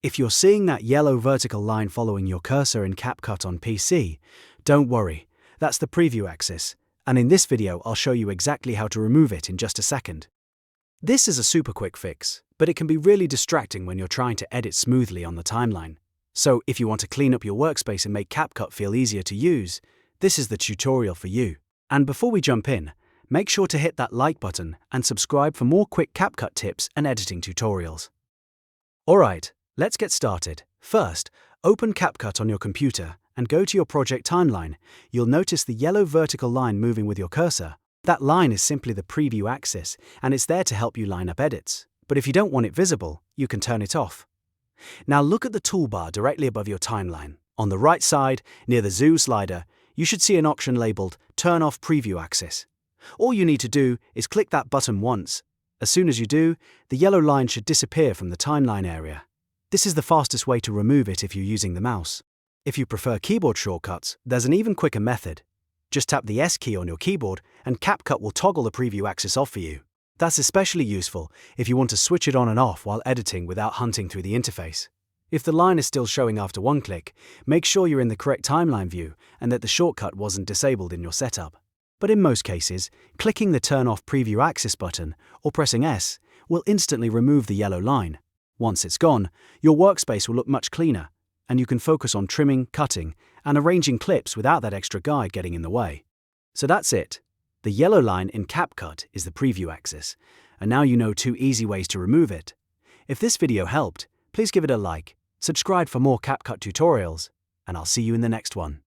If you're seeing that yellow vertical line following your cursor in CapCut on PC, don't worry, that's the preview axis, and in this video I'll show you exactly how to remove it in just a second. This is a super quick fix, but it can be really distracting when you're trying to edit smoothly on the timeline. So if you want to clean up your workspace and make CapCut feel easier to use, this is the tutorial for you. And before we jump in, make sure to hit that like button and subscribe for more quick CapCut tips and editing tutorials. Alright, let's get started. First, open CapCut on your computer and go to your project timeline. You'll notice the yellow vertical line moving with your cursor. That line is simply the preview axis, and it's there to help you line up edits. But if you don't want it visible, you can turn it off. Now look at the toolbar directly above your timeline. On the right side, near the zoom slider, you should see an option labeled Turn Off Preview Axis. All you need to do is click that button once. As soon as you do, the yellow line should disappear from the timeline area. This is the fastest way to remove it if you're using the mouse. If you prefer keyboard shortcuts, there's an even quicker method. Just tap the S key on your keyboard and CapCut will toggle the preview axis off for you. That's especially useful if you want to switch it on and off while editing without hunting through the interface. If the line is still showing after one click, make sure you're in the correct timeline view and that the shortcut wasn't disabled in your setup. But in most cases, clicking the Turn Off Preview Axis button or pressing S will instantly remove the yellow line. Once it's gone, your workspace will look much cleaner, and you can focus on trimming, cutting, and arranging clips without that extra guide getting in the way. So that's it. The yellow line in CapCut is the preview axis, and now you know 2 easy ways to remove it. If this video helped, please give it a like, subscribe for more CapCut tutorials, and I'll see you in the next one.